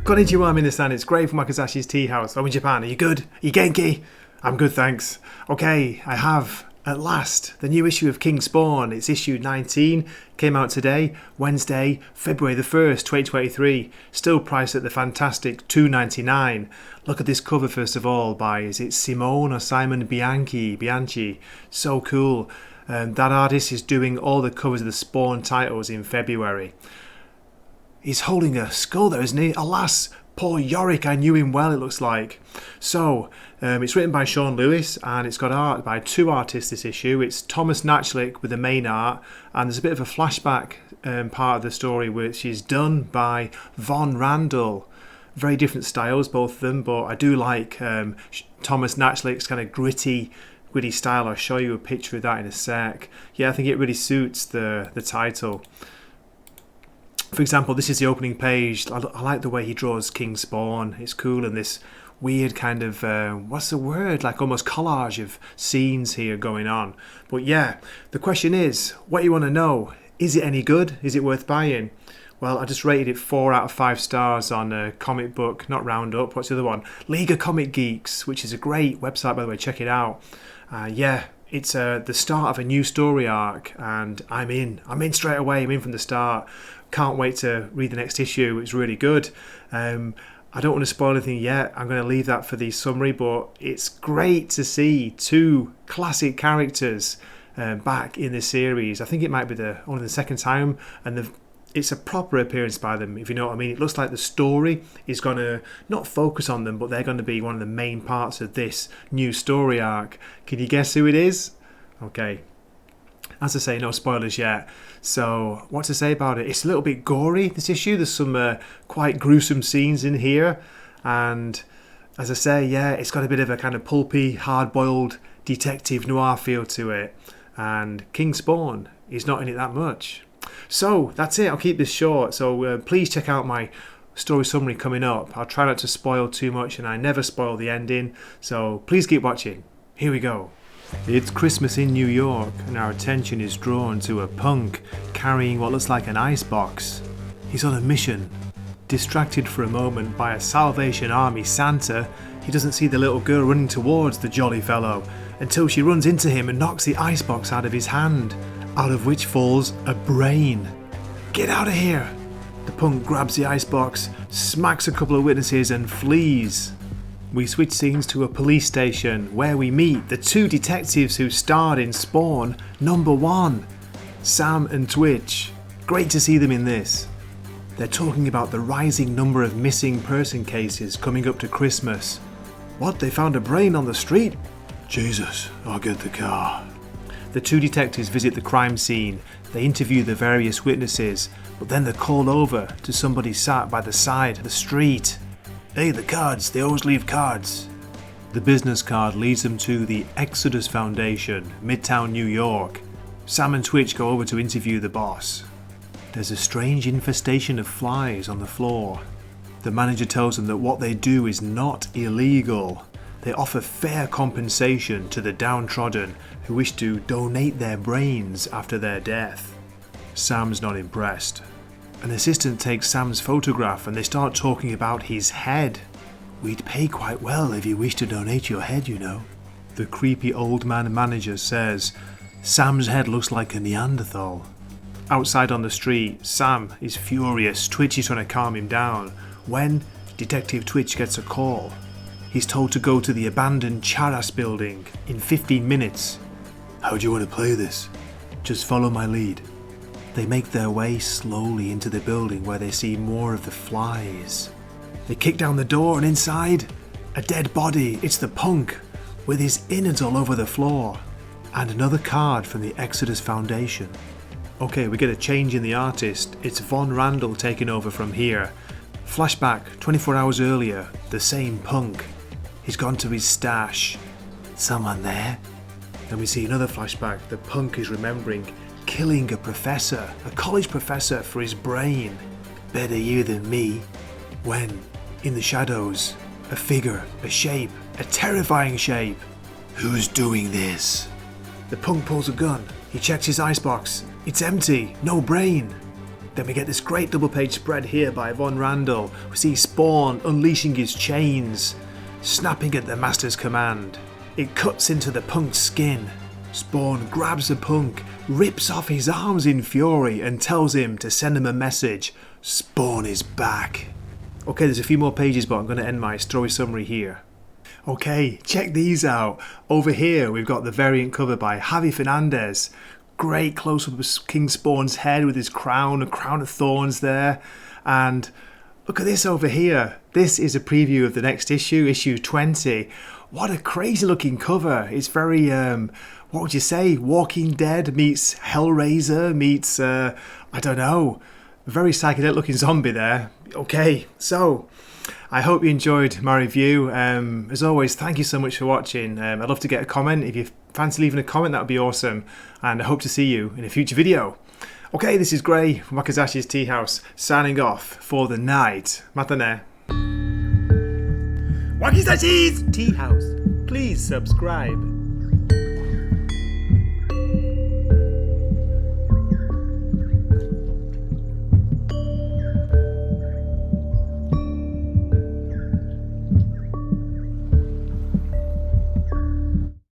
Konnichiwa, Minasan. It's Gray from Wakazashi's Tea House. I'm in Japan. Are you good? Are you genki? I'm good, thanks. Okay, I have, at last, the new issue of King Spawn. It's issue 19. Came out today, Wednesday, February the 1st, 2023. Still priced at the fantastic $2.99. Look at this cover first of all by, is it Simone or Simon Bianchi? So cool. That artist is doing all the covers of the Spawn titles in February. He's holding a skull there, isn't he? Alas, poor Yorick, I knew him well, it looks like. So, it's written by Sean Lewis, and it's got art by two artists this issue. It's Thomas Nachlik with the main art, and there's a bit of a flashback part of the story which is done by Von Randal. Very different styles, both of them, but I do like Thomas Nachlik's kind of gritty style. I'll show you a picture of that in a sec. Yeah, I think it really suits the title. For example, this is the opening page. I like the way he draws King Spawn. It's cool, and this weird kind of, what's the word? Like almost collage of scenes here going on. But yeah, the question is, what you want to know, is it any good? Is it worth buying? Well, I just rated it 4 out of 5 stars on Comic Book, not Roundup. What's the other one? League of Comic Geeks, which is a great website, by the way. Check it out. Yeah, it's the start of a new story arc, and I'm in. I'm in straight away. I'm in from the start. Can't wait to read the next issue. It's really good. I don't want to spoil anything yet. I'm going to leave that for the summary, but it's great to see two classic characters back in this series. I think it might be only the second time, and it's a proper appearance by them, if you know what I mean. It looks like the story is going to not focus on them, but they're going to be one of the main parts of this new story arc. Can you guess who it is? Okay. As I say, no spoilers yet. So, what to say about it? It's a little bit gory, this issue. There's some quite gruesome scenes in here. And, as I say, yeah, it's got a bit of a kind of pulpy, hard-boiled detective noir feel to it. And King Spawn is not in it that much. So, that's it. I'll keep this short. So, please check out my story summary coming up. I'll try not to spoil too much, and I never spoil the ending. So, please keep watching. Here we go. It's Christmas in New York, and our attention is drawn to a punk carrying what looks like an icebox. He's on a mission. Distracted for a moment by a Salvation Army Santa, he doesn't see the little girl running towards the jolly fellow until she runs into him and knocks the icebox out of his hand, out of which falls a brain. Get out of here! The punk grabs the icebox, smacks a couple of witnesses and flees. We switch scenes to a police station where we meet the two detectives who starred in Spawn #1, Sam and Twitch. Great to see them in this. They're talking about the rising number of missing person cases coming up to Christmas. What, they found a brain on the street? Jesus, I'll get the car. The two detectives visit the crime scene. They interview the various witnesses, but then they're called over to somebody sat by the side of the street. Hey, the cards, they always leave cards. The business card leads them to the Exodus Foundation, Midtown New York. Sam and Twitch go over to interview the boss. There's a strange infestation of flies on the floor. The manager tells them that what they do is not illegal. They offer fair compensation to the downtrodden who wish to donate their brains after their death. Sam's not impressed. An assistant takes Sam's photograph and they start talking about his head. We'd pay quite well if you wish to donate your head, you know. The creepy old man manager says, Sam's head looks like a Neanderthal. Outside on the street, Sam is furious. Twitch is trying to calm him down when Detective Twitch gets a call. He's told to go to the abandoned Charas building in 15 minutes. How do you want to play this? Just follow my lead. They make their way slowly into the building where they see more of the flies. They kick down the door and inside, a dead body. It's the punk with his innards all over the floor. And another card from the Exodus Foundation. Okay, we get a change in the artist. It's Von Randal taking over from here. Flashback 24 hours earlier, the same punk. He's gone to his stash. Someone there? Then we see another flashback. The punk is remembering killing a professor, a college professor, for his brain. Better you than me. When, in the shadows, a figure, a shape, a terrifying shape. Who's doing this? The punk pulls a gun. He checks his icebox. It's empty. No brain. Then we get this great double page spread here by Von Randal. We see Spawn unleashing his chains, snapping at the Master's command. It cuts into the punk's skin. Spawn grabs the punk, rips off his arms in fury and tells him to send him a message. Spawn is back. Okay, there's a few more pages, but I'm going to end my story summary here. Okay, check these out. Over here we've got the variant cover by Javi Fernandez. Great close-up of King Spawn's head with his crown, a crown of thorns there. And look at this over here. This is a preview of the next issue, issue 20. What a crazy looking cover. It's very, what would you say, Walking Dead meets Hellraiser meets, I don't know, a very psychedelic looking zombie there. Okay, so I hope you enjoyed my review. As always, thank you so much for watching. I'd love to get a comment. If you fancy leaving a comment, that would be awesome. And I hope to see you in a future video. Okay, this is Gray from Wakazashi's Tea House, signing off for the night. Matane. Wakazashi's Tea House. Please subscribe.